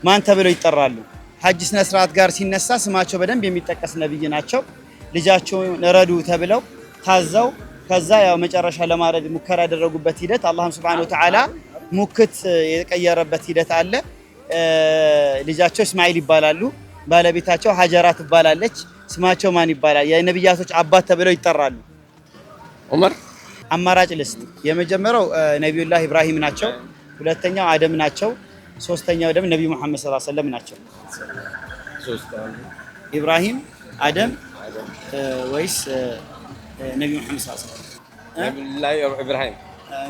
ማን ተብለው ይጠራሉ? ሐጅ ስነ ስርዓት ጋር ሲነሳ ስማቸው በደንብ የሚጠቀስ ነብይ ናቸው። ልጃቸውን ረዱ ተብለው ታዘው ከዛ ያው መጨረሻ ለማረድ ሙከራ ያደረጉበት ሂደት አላህም ሱብሓነሁ ወተዓላ ሙክት የቀየረበት ሂደት አለ። ልጃቸው እስማኤል ይባላሉ። ባለቤታቸው ሀጀራ ትባላለች። ስማቸው ማን ይባላል? የነብያቶች አባት ተብለው ይጠራሉ። ዑመር። አማራጭ ልስጥ። የመጀመሪያው ነብዩላህ ኢብራሂም ናቸው። ሁለተኛው አደም ናቸው። ሶስተኛው ደግሞ ነብዩ መሐመድ ሰለላሁ ዐለይሂ ወሰለም ናቸው። ኢብራሂም፣ አደም ወይስ ነብዩ መሐመድ ሰለላሁ ዐለይሂ ወሰለም?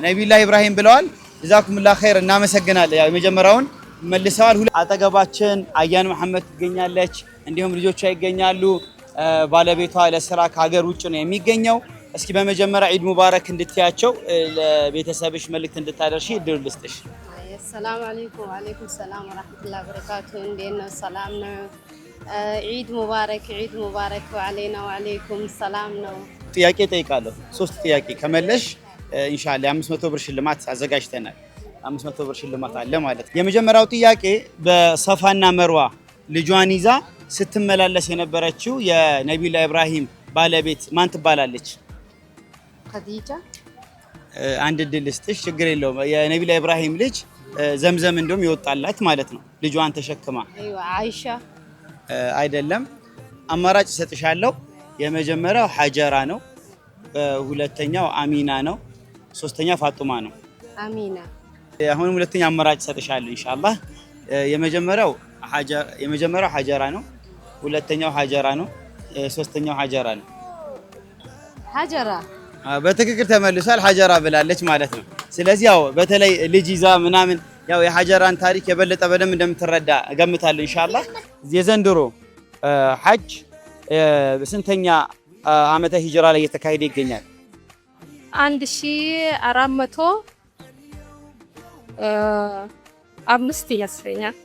ነብዩላህ ኢብራሂም ብለዋል። ጀዛኩሙላህ ኸይር እናመሰግናለን። ያው የመጀመሪያውን መልሰዋል። አጠገባችን አያን መሐመድ ትገኛለች፣ እንዲሁም ልጆቿ ይገኛሉ። ባለቤቷ ለስራ ከሀገር ውጭ ነው የሚገኘው። እስኪ በመጀመሪያ ዒድ ሙባረክ እንድትያቸው ለቤተሰብሽ መልእክት እንድታደርሺ እድል ልስጥሽ። ሰላም አለይኩም። ወአለይኩም ሰላም ወራህመቱላሂ ወበረካቱ። እንዴት ነው? ሰላም ነው? ዒድ ሙባረክ፣ ዒድ ሙባረክ ወአለይና ወአለይኩም ሰላም ነው። ጥያቄ ጠይቃለሁ። 3 ጥያቄ ከመለሽ ኢንሻአላህ 500 ብር ሽልማት አዘጋጅተናል። 500 ብር ሽልማት አለ ማለት ነው። የመጀመሪያው ጥያቄ በሰፋና መርዋ ልጇን ይዛ ስትመላለስ የነበረችው የነብዩላህ ኢብራሂም ባለቤት ማን ትባላለች? ኸዲጃ። አንድ እድል ልስጥሽ፣ ችግር የለውም። የነብዩላህ ኢብራሂም ልጅ ዘምዘም እንደውም ይወጣላት ማለት ነው ልጇን ተሸክማ። አይዋ አይሻ። አይደለም፣ አማራጭ እሰጥሻለሁ። የመጀመሪያው ሀጀራ ነው፣ ሁለተኛው አሚና ነው፣ ሶስተኛ ፋጡማ ነው። አሚና። አሁንም ሁለተኛ አማራጭ እሰጥሻለሁ ኢንሻአላህ። የመጀመሪያው ሀጀራ ነው፣ ሁለተኛው ሀጀራ ነው፣ ሶስተኛው ሀጀራ ነው። ሀጀራ በትክክል ተመልሷል። ሀጀራ ብላለች ማለት ነው። ስለዚህ ያው በተለይ ልጅ ይዛ ምናምን ያው የሀጀራን ታሪክ የበለጠ በደንብ እንደምትረዳ እገምታለሁ ኢንሻአላህ። የዘንድሮ ሐጅ በስንተኛ ዓመተ ሂጅራ ላይ እየተካሄደ ይገኛል? 1405 ይመስለኛል።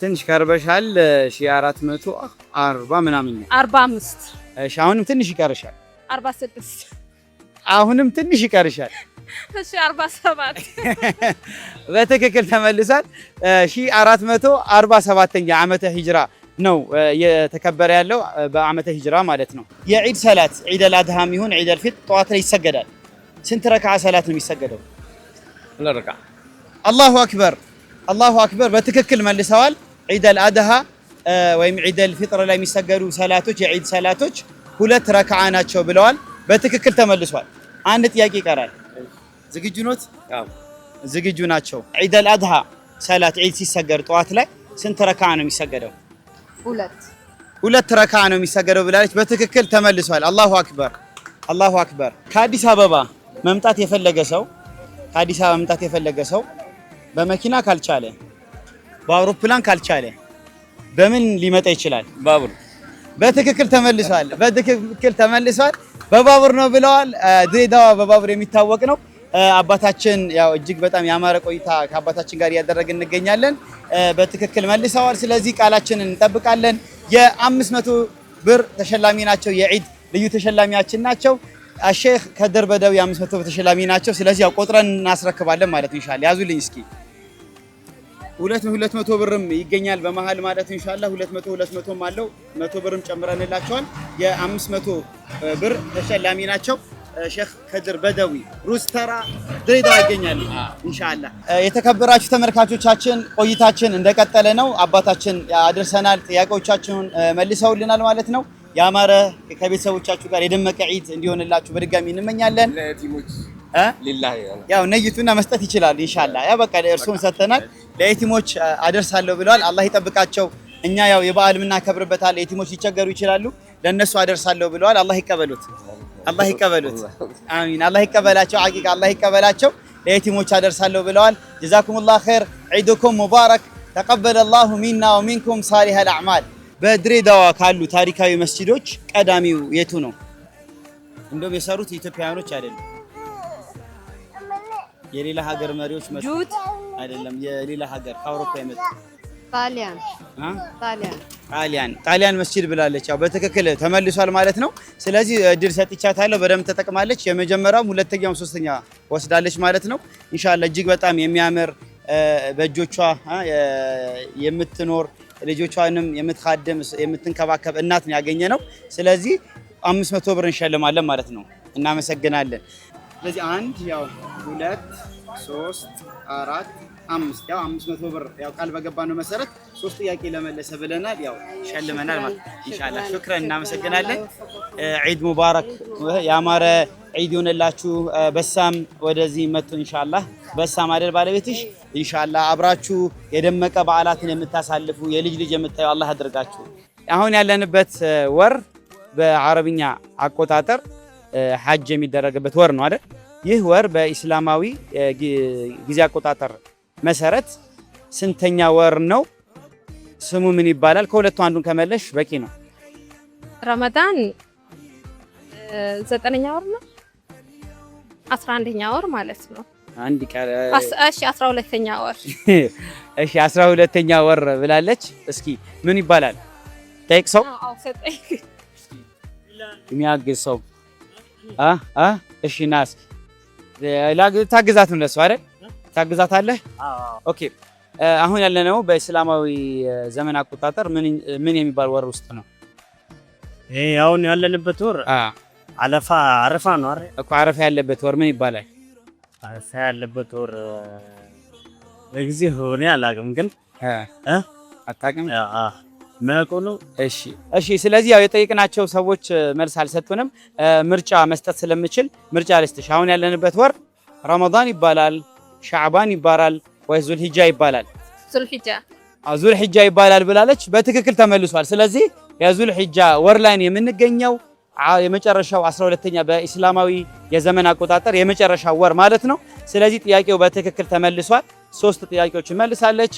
ትንሽ ከርበሻል። 1440 ምናምን ነው። 45። እሺ አሁንም ትንሽ ይቀርሻል። 46። አሁንም ትንሽ ይቀርሻል። እሺ 47። በትክክል ተመልሷል። 1447ኛ ዓመተ ሂጅራ ነው የተከበረ ያለው በዓመተ ሂጅራ ማለት ነው። የዒድ ሰላት ዒድ አልአድሃም ይሁን ዒድ አልፊጥር ጠዋት ላይ ይሰገዳል። ስንት ረክዓ ሰላት ነው የሚሰገደው? ለረካ። አላሁ አክበር፣ አላሁ አክበር። በትክክል መልሰዋል። ዒድ አልአድሃ ወይም ዒድ አልፊጥር ላይ የሚሰገዱ ሰላቶች የዒድ ሰላቶች 2 ረክዓ ናቸው ብለዋል። በትክክል ተመልሷል። አንድ ጥያቄ ይቀራል። ዝግጁ ኖት? አዎ ዝግጁ ናቸው። ዒድ አልአድሃ ሰላት ዒድ ሲሰገድ ጠዋት ላይ ስንት ረክዓ ነው የሚሰገደው? 2 ረክዓ ነው የሚሰገደው ብላለች። በትክክል ተመልሷል። አላሁ አክበር፣ አላሁ አክበር። ከአዲስ አበባ መምጣት የፈለገ ሰው በመኪና ካልቻለ በአውሮፕላን ካልቻለ በምን ሊመጣ ይችላል? ባቡር። በትክክል ተመልሷል። በትክክል ተመልሷል። በባቡር ነው ብለዋል። ድሬዳዋ በባቡር የሚታወቅ ነው። አባታችን ያው እጅግ በጣም ያማረ ቆይታ ከአባታችን ጋር እያደረግን እንገኛለን። በትክክል መልሰዋል። ስለዚህ ቃላችንን እንጠብቃለን። የ500 ብር ተሸላሚ ናቸው። የዒድ ልዩ ተሸላሚያችን ናቸው። ሼክ ከድር በደዊ 500 ብር ተሸላሚ ናቸው። ስለዚህ ያው ቆጥረን እናስረክባለን ማለት ነው ኢንሻአላህ። ያዙልኝ እስኪ 200 ብርም ይገኛል በመሃል ማለት ነው ኢንሻአላህ። 200ም አለው 100 ብርም ጨምረንላቸዋል። የ500 ብር ተሸላሚ ናቸው። ሼክ ከድር በደዊ ሩስተራ ድሬዳዋ ይገኛሉ ኢንሻአላህ። የተከበራችሁ ተመልካቾቻችን ቆይታችን እንደቀጠለ ነው። አባታችን አድርሰናል። ጥያቄዎቻችሁን መልሰውልናል ማለት ነው። ያማረ ከቤተሰቦቻችሁ ጋር የደመቀ ዒድ እንዲሆንላችሁ በድጋሚ እንመኛለን። ለየቲሞች ያው ነይቱና መስጠት ይችላሉ ኢንሻአላህ። ያ በቃ እርሱን ሰጥተናል። ለየቲሞች አደርሳለሁ ብለዋል። አላህ ይጠብቃቸው። እኛ ያው የበዓል የምናከብርበታል። የቲሞች ሊቸገሩ ይችላሉ። ለነሱ አደርሳለሁ ብለዋል። አላህ ይቀበሉት፣ አላህ ይቀበሉት። አሚን። አላህ ይቀበላቸው፣ ሐቂቃ አላህ ይቀበላቸው። ለየቲሞች አደርሳለሁ ብለዋል። ጀዛኩሙላህ ኸይር። ዒዱኩም ሙባረክ። ተቀበለላሁ ሚና ወሚንኩም ሳሊሐል አዕማል። በድሬዳዋ ካሉ ታሪካዊ መስጂዶች ቀዳሚው የቱ ነው? እንደውም የሰሩት ኢትዮጵያውያኖች አይደለም፣ የሌላ ሀገር መሪዎች መጡ አይደለም፣ የሌላ ሀገር ከአውሮፓ የመጡ ጣሊያን መስጂድ ብላለች። ያው በትክክል ተመልሷል ማለት ነው። ስለዚህ እድል ሰጥቻታለሁ፣ በደንብ ተጠቅማለች። የመጀመሪያውም ሁለተኛውም ሶስተኛ ወስዳለች ማለት ነው። ኢንሻአላህ እጅግ በጣም የሚያምር በእጆቿ የምትኖር ልጆቿንም የምትኻድም የምትንከባከብ እናት ነው ያገኘ ነው። ስለዚህ 500 ብር እንሸልማለን ማለት ነው። እናመሰግናለን። ስለዚህ 1 ያው 2 3 4 5 ያው 500 ብር ያው ቃል በገባነው መሰረት 3 ጥያቄ ለመለሰ ብለናል፣ ያው ሸልመናል ማለት ኢንሻአላህ። ሹክራን፣ እናመሰግናለን። ዒድ ሙባረክ፣ ያማረ ዒድ ይሁንላችሁ። በሳም ወደዚህ መጥቶ ኢንሻአላህ በሳም አይደል ባለቤትሽ? ኢንሻአላህ አብራችሁ የደመቀ በዓላትን የምታሳልፉ የልጅ ልጅ የምታዩ አላህ አድርጋችሁ። አሁን ያለንበት ወር በአረብኛ አቆጣጠር ሐጅ የሚደረግበት ወር ነው አይደል? ይህ ወር በኢስላማዊ ጊዜ አቆጣጠር መሰረት ስንተኛ ወር ነው? ስሙ ምን ይባላል? ከሁለቱ አንዱን ከመለሽ በቂ ነው። ረመዳን 9ኛ ወር ነው። 11ኛ ወር ማለት ነው። አንድ ቀን እሺ 12ኛ ወር እሺ 12ኛ ወር ብላለች። እስኪ ምን ይባላል? ጠይቅ ሰው የሚያግዝ ሰው እሺ ናስ ታግዛት ነው ለሱ አይደል? ታግዛታለህ? ኦኬ። አሁን ያለነው በእስላማዊ ዘመን አቆጣጠር ምን የሚባል ወር ውስጥ ነው? ይሄ አሁን ያለንበት ወር አረፋ ነው አይደል? እኮ አረፋ ያለበት ወር ምን ይባላል? አረፋ ያለበት ወር ለጊዜው ሆነ አላውቅም፣ ግን አታውቅም? መቆኑ እሺ። ስለዚህ ያው የጠየቅናቸው ሰዎች መልስ አልሰጡንም። ምርጫ መስጠት ስለምችል ምርጫ ልስጥሽ። አሁን ያለንበት ወር ረመዳን ይባላል፣ ሻዕባን ይባላል ወይ ዙልሂጃ ይባላል? ዙልሂጃ ይባላል ብላለች። በትክክል ተመልሷል። ስለዚህ የዙልሂጃ ወር ላይ የምንገኘው የመጨረሻው 12ኛ በኢስላማዊ የዘመን አቆጣጠር የመጨረሻው ወር ማለት ነው። ስለዚህ ጥያቄው በትክክል ተመልሷል። 3 ጥያቄዎችን መልሳለች።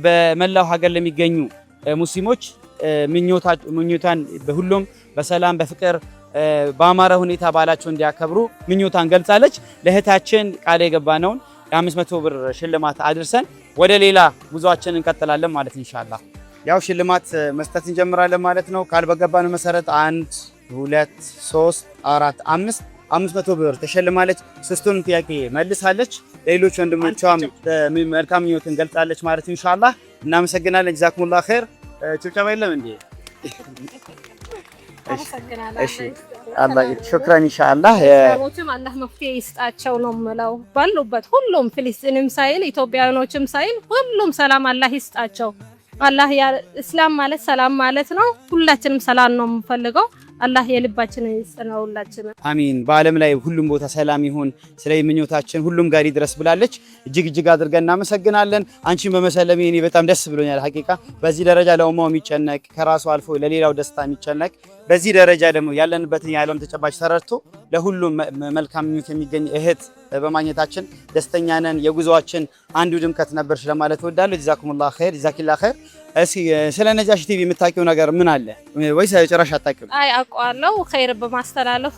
በመላው ሀገር ለሚገኙ ሙስሊሞች ምኞታን በሁሉም በሰላም በፍቅር በአማረ ሁኔታ ባላቸው እንዲያከብሩ ምኞታን ገልጻለች። ለእህታችን ቃል የገባነውን የ500 ብር ሽልማት አድርሰን ወደ ሌላ ጉዟችን እንቀጥላለን ማለት ኢንሻአላህ። ያው ሽልማት መስጠት እንጀምራለን ማለት ነው። ቃል በገባነው መሰረት 1 2 3 4 500 ብር ተሸልማለች። 3ቱን ጥያቄ መልሳለች። ሌሎች ወንድሞቿም መልካም ምኞትን ገልጻለች ማለት ኢንሻአላህ። እናመሰግናለን። ጀዛኩሙላህ ኸይር። ጭብጨባ የለም እንዴ? እሺ አላህ ሹክራን ኢንሻአላህ። ሰዎችም አላህ መፍትሄ ይስጣቸው ነው የምለው። ባሉበት ሁሉም ፍልስጤንም ሳይል ኢትዮጵያውያኖችም ሳይል ሁሉም ሰላም አላህ ይስጣቸው። አላህ እስላም ማለት ሰላም ማለት ነው። ሁላችንም ሰላም ነው የምፈልገው። አላህ የልባችንን ይስጠን ሁላችንም። አሚን። በዓለም ላይ ሁሉም ቦታ ሰላም ይሁን። ስለዚህ ምኞታችን ሁሉም ጋር ይድረስ ብላለች። እጅግ አድርገን እናመሰግናለን። አንቺን በመሰለሜ እኔ በጣም ደስ ብሎኛል። ሐቂቃ በዚህ ደረጃ ለኡማው የሚጨነቅ ከራሱ አልፎ ለሌላው ደስታ የሚጨነቅ በዚህ ደረጃ ደግሞ ያለንበትን የዓለም ተጨባጭ ተረድቶ ለሁሉም መልካም ምኞት የሚገኝ እህት በማግኘታችን ደስተኛ ነን። የጉዞአችን አንዱ ድምቀት ነበርሽ ለማለት እወዳለሁ። ጀዛኩሙላህ ኸይር፣ ጀዛኪላህ ኸይር። እሺ ስለ ነጃሺ ቲቪ የምታውቂው ነገር ምን አለ ወይስ ጭራሽ አታውቂም? አይ አውቀዋለሁ። ኸይር በማስተላለፉ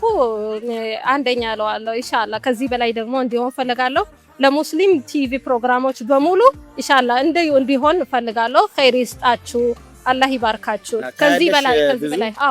አንደኛ እለዋለሁ። ኢንሻአላህ ከዚህ በላይ ደግሞ እንዲሆን ፈልጋለሁ። ለሙስሊም ቲቪ ፕሮግራሞች በሙሉ ኢንሻአላህ እንዲሆን ፈልጋለሁ። ኸይር ይስጣችሁ፣ አላህ ይባርካችሁ። ከዚህ በላይ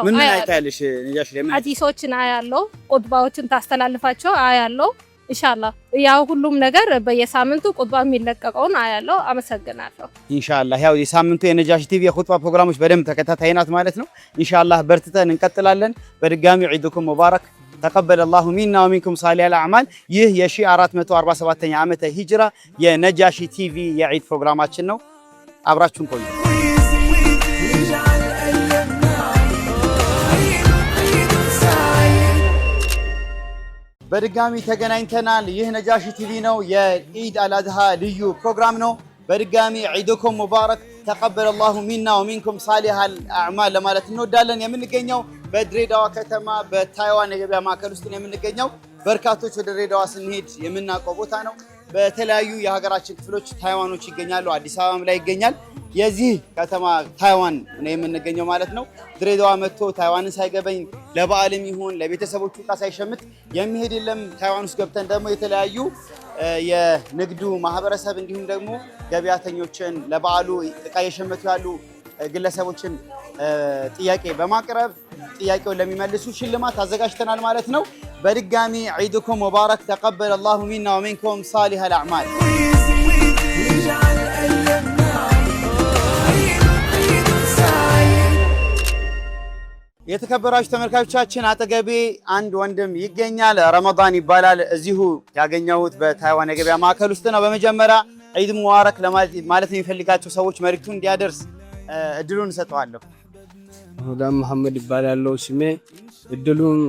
ምን አይታልሽ ነጃሺ? ለምን ሐዲሶችን አያለሁ፣ ቁጥባዎችን ታስተላልፋቸው አያለሁ። ኢንሻአላህ ያው ሁሉም ነገር በየሳምንቱ ቁጥባ የሚለቀቀውን አያለሁ። አመሰግናለሁ። ኢንሻአላህ ያው የሳምንቱ የነጃሺ ቲቪ የኹጥባ ፕሮግራሞች በደንብ ተከታታይ ናት ማለት ነው። ኢንሻአላህ በርትተን እንቀጥላለን። በድጋሚ ዒድኩም ሙባረክ ተቀበለላሁ ሚና ወሚንኩም ሳሊሐል አዕማል። ይህ የ1447ኛ ዓመተ ሂጅራ የነጃሺ ቲቪ የዒድ ፕሮግራማችን ነው። አብራችሁን ቆዩ። በድጋሚ ተገናኝተናል። ይህ ነጃሺ ቲቪ ነው። የኢድ አልአድሃ ልዩ ፕሮግራም ነው። በድጋሚ ዒድኩም ሙባረክ ተቀበለ አላሁ ሚና ወሚንኩም ሳሊሃል አዕማል ለማለት እንወዳለን። የምንገኘው በድሬዳዋ ከተማ በታይዋን የገበያ ማዕከል ውስጥ ነው የምንገኘው። በርካቶች ወደ ድሬዳዋ ስንሄድ የምናውቀው ቦታ ነው። በተለያዩ የሀገራችን ክፍሎች ታይዋኖች ይገኛሉ። አዲስ አበባም ላይ ይገኛል። የዚህ ከተማ ታይዋን ነው የምንገኘው ማለት ነው። ድሬዳዋ መጥቶ ታይዋንን ሳይገበኝ ለበዓልም ይሁን ለቤተሰቦቹ ዕቃ ሳይሸምት የሚሄድ የለም። ታይዋን ውስጥ ገብተን ደግሞ የተለያዩ የንግዱ ማህበረሰብ እንዲሁም ደግሞ ገበያተኞችን ለበዓሉ ዕቃ የሸመቱ ያሉ ግለሰቦችን ጥያቄ በማቅረብ ጥያቄውን ለሚመልሱ ሽልማት አዘጋጅተናል ማለት ነው። በድጋሚ ዒድኩም ሙባረክ ተቀበለ አላሁ ሚና ወሚንኩም ሳሊሃል አዕማል። የተከበራችሁ ተመልካቾቻችን አጠገቤ አንድ ወንድም ይገኛል። ረመዳን ይባላል። እዚሁ ያገኘሁት በታይዋን የገበያ ማዕከል ውስጥ ነው። በመጀመሪያ ዒድ ሙባረክ ማለት የሚፈልጋቸው ሰዎች መልእክቱን እንዲያደርስ እድሉን እሰጠዋለሁ። ሁዳም መሐመድ ይባላል ስሜ። እድሉን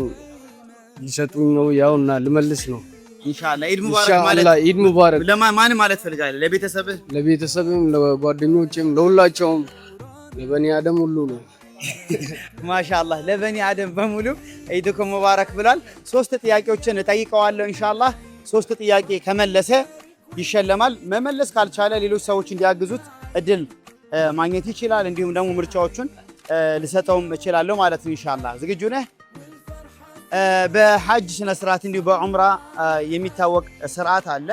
ሊሰጡኝ ነው ያውና ልመልስ ነው ኢንሻአላህ። ዒድ ሙባረክ ማለት ዒድ ሙባረክ ለማን ማለት ፈልጋለህ? ለቤተሰብም ለጓደኞችም ለሁላቸውም ለበኒ አደም ሁሉ ነው። ማሻአላህ ለበኒ አደም በሙሉ ዒድኩም ሙባረክ ብሏል። 3 ጥያቄዎችን እጠይቀዋለሁ ኢንሻአላህ። 3 ጥያቄ ከመለሰ ይሸለማል። መመለስ ካልቻለ ሌሎች ሰዎች እንዲያግዙት እድል ማግኘት ይችላል። እንዲሁም ደግሞ ምርጫዎቹን ልሰጠውም እችላለሁ ማለት ነው ኢንሻአላህ። ዝግጁ ነህ? በሐጅ ስነ ስርዓት እንዲሁ በዑምራ የሚታወቅ ስርዓት አለ።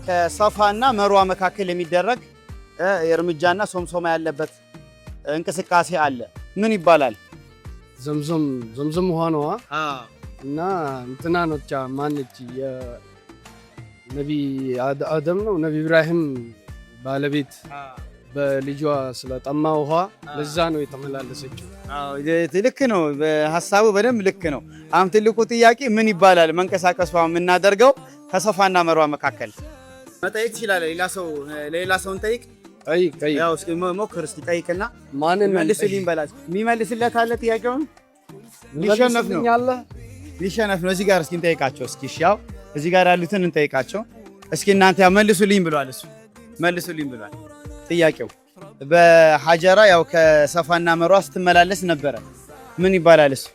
ከሰፋና መርዋ መካከል የሚደረግ እርምጃና ሶምሶማ ያለበት እንቅስቃሴ አለ። ምን ይባላል? ዘምዘም ውሃ ነው እና እንትና ነች ማነች የነቢ አደም ነው ነቢ ኢብራሂም ባለቤት በልጇ ስለጠማ ውሃ ለዛ ነው የተመላለሰችው። ልክ ነው። ሀሳቡ በደንብ ልክ ነው። አሁን ትልቁ ጥያቄ ምን ይባላል? መንቀሳቀሷ የምናደርገው ከሰፋና መርዋ መካከል መጠየቅ ትችላለህ። ሌላ ሰውን ጠይቅ። ያው እስኪ ሞክር እስኪ ጠይቅና ማንን መልስልኝ በላች። የሚመልስለት አለ ጥያቄውን ሊሸነፍ ነው። እዚህ ጋር እስኪ እንጠይቃቸው እስኪ። እሺ ያው እዚህ ጋር ያሉትን እንጠይቃቸው እስኪ። እናንተ ያው መልሱልኝ ብሏል። እሱ መልሱልኝ ብሏል። ጥያቄው በሐጀራ ያው ከሰፋና መርዋ ስትመላለስ ነበረ። ምን ይባላል እሱ?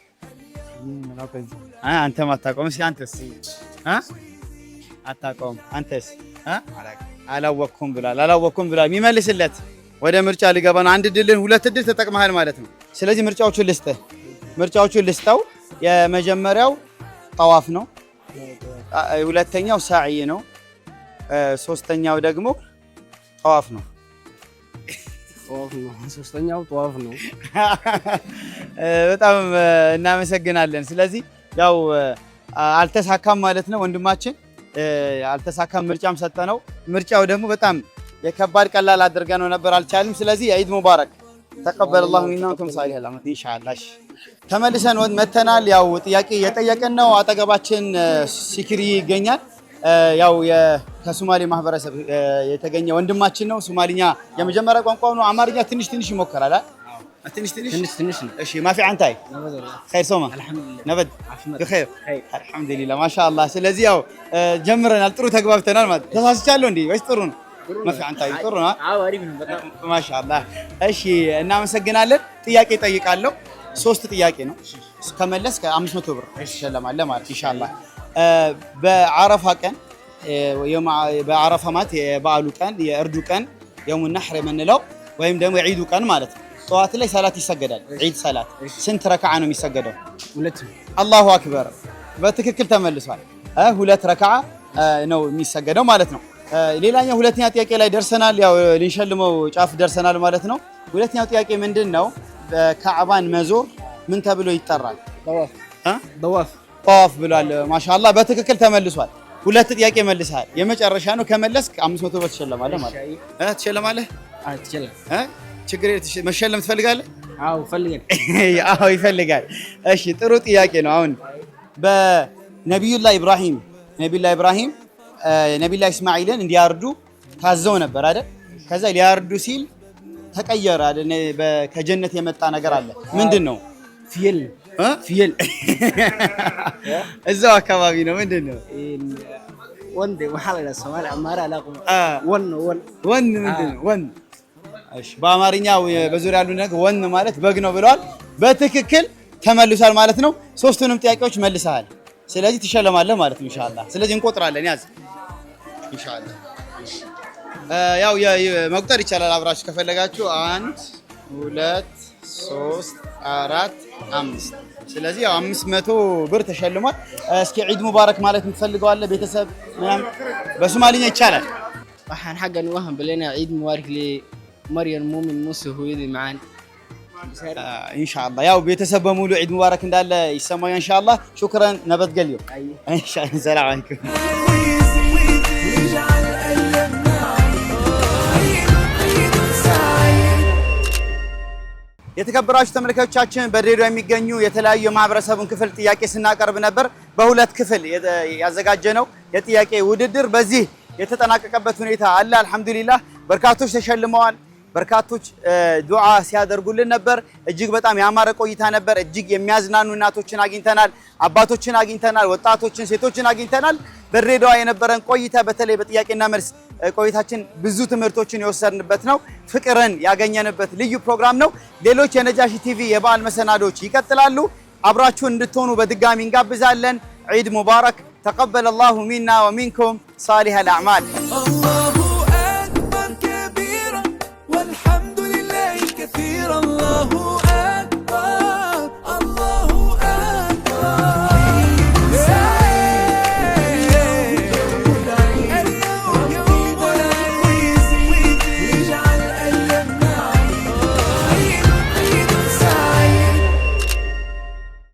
አንተ ማታውቀውም። እስኪ አንተስ አታውቀውም? አንተስ አላወቅኩም ብሏል። የሚመልስለት ወደ ምርጫ ሊገባ ነው። 1 እድልን 2 እድል ተጠቅመሃል ማለት ነው። ስለዚህ ምርጫዎቹን ልስጠው። የመጀመሪያው ጠዋፍ ነው። ሁለተኛው ሳዕይ ነው። ሶስተኛው ደግሞ ጠዋፍ ነው። ሶስተኛው ጠዋፍ ነው። በጣም እናመሰግናለን። ስለዚህ ያው አልተሳካም ማለት ነው ወንድማችን፣ አልተሳካም። ምርጫም ሰጠነው። ምርጫው ደግሞ በጣም የከባድ ቀላል አድርገነው ነበር፣ አልቻልም። ስለዚህ ዒድ ሙባረክ ተቀበለ አላሁ ሚና ወሚንኩም ሳሊሃል አዕማል ኢንሻአላህ። ተመልሰን መተናል። ያው ጥያቄ የጠየቀን ነው። አጠገባችን ሲክሪ ይገኛል። ያው ከሶማሌ ማህበረሰብ የተገኘ ወንድማችን ነው። ሶማሊኛ የመጀመሪያ ቋንቋው ነው። አማርኛ ትንሽ ይሞክራል። ትንሽ ነው። እሺ ማፊ አንታይ خير ሶማ ነብድ بخير አልহামዱሊላህ ማሻአላህ። ስለዚህ ያው ጀምረናል፣ ጥሩ ተግባብተናል ማለት። ተሳስቻለሁ እንዴ ወይስ ጥሩ ነው? ማፊ አንታይ ጥሩ ነው። አዎ አሪፍ ነው በጣም ማሻአላህ። እሺ እናመሰግናለን። ጥያቄ ጠይቃለሁ። 3 ጥያቄ ነው። ከመለስ ከ500 ብር ትሸለማለህ ማለት ኢንሻአላህ። በዓረፋ ቀን በዓረፋ ማለት የበዓሉ ቀን የእርዱ ቀን የውሙ ነሕር የምንለው ወይም ደግሞ የዒዱ ቀን ማለት ነው። ጠዋት ላይ ሰላት ይሰገዳል። ዒድ ሰላት ስንት ረክዓ ነው የሚሰገደው? 2። አላሁ አክበር። በትክክል ተመልሷል። 2 ረክዓ ነው የሚሰገደው ማለት ነው። ሌላኛው ሁለተኛ ጥያቄ ላይ ደርሰናል። ያው ልንሸልመው ጫፍ ደርሰናል ማለት ነው። ሁለተኛው ጥያቄ ምንድን ነው? በካዕባን መዞር ምን ተብሎ ይጠራል? ጠዋፍ ብሏል። ማሻአላህ በትክክል ተመልሷል። 2 ጥያቄ መልሰሃል። የመጨረሻ ነው። ከመለስክ 500 ብር ትሸለማለህ ማለት ነው። ትሸለማለህ? ችግር መሸለም ትፈልጋለህ? አዎ ፈልጋለሁ። አዎ ይፈልጋል። እሺ ጥሩ ጥያቄ ነው። አሁን በነቢዩላህ ኢብራሂም ነቢዩላህ እስማኤልን እንዲያርዱ ታዘው ነበር አይደል? ከዛ ሊያርዱ ሲል ተቀየረ አይደል? ከጀነት የመጣ ነገር አለ። ምንድን ነው? ፍየል እዛው አካባቢ ነው። ምንድን ነው? ወንድ ወሐላ ሶማሊ አማራ አላቁም ወን ምንድነው ወን እሺ በአማርኛው በዙሪያ ያሉ ነገር ወን ማለት በግ ነው ብለዋል በትክክል ተመልሷል ማለት ነው ሶስቱንም ጥያቄዎች መልሰሃል ስለዚህ ትሸለማለህ ማለት ነው ኢንሻአላህ ስለዚህ እንቆጥራለን ያዝ ኢንሻአላህ ያው መቁጠር ይቻላል አብራችሁ ከፈለጋችሁ 1 2 3 4 5 ስለዚህ ያው 500 ብር ተሸልሟል እስኪ ዒድ ሙባረክ ማለት እንፈልገዋለን ቤተሰብ ምናምን በሶማሊኛ ይቻላል waxaan xaggan u hambaleyna ciid mubarak li Maryam Muumin Musa hooyadii macaan ኢንሻአላህ ያው ቤተሰብ በሙሉ ዒድ ሙባረክ እንዳለ ይሰማው ኢንሻአላህ ሹክራን ነበት ገልዩ ኢንሻአላህ ሰላም አለይኩም የተከበራችሁ ተመልካቾቻችን በድሬዳዋ የሚገኙ የተለያዩ የማህበረሰቡን ክፍል ጥያቄ ስናቀርብ ነበር በሁለት ክፍል ያዘጋጀነው የጥያቄ ውድድር በዚህ የተጠናቀቀበት ሁኔታ አለ አልহামዱሊላህ በርካቶች ተሸልመዋል በርካቶች ዱዓ ሲያደርጉልን ነበር እጅግ በጣም ያማረ ቆይታ ነበር እጅግ የሚያዝናኑ እናቶችን አግኝተናል አባቶችን አግኝተናል ወጣቶችን ሴቶችን አግኝተናል በድሬዳዋ የነበረን ቆይታ በተለይ በጥያቄና መልስ ቆይታችን ብዙ ትምህርቶችን የወሰድንበት ነው ፍቅርን ያገኘንበት ልዩ ፕሮግራም ነው ሌሎች የነጃሺ ቲቪ የበዓል መሰናዶች ይቀጥላሉ አብራችሁን እንድትሆኑ በድጋሚ እንጋብዛለን ዒድ ሙባረክ ተቀበለ الله منا ومنكم صالح الأعمال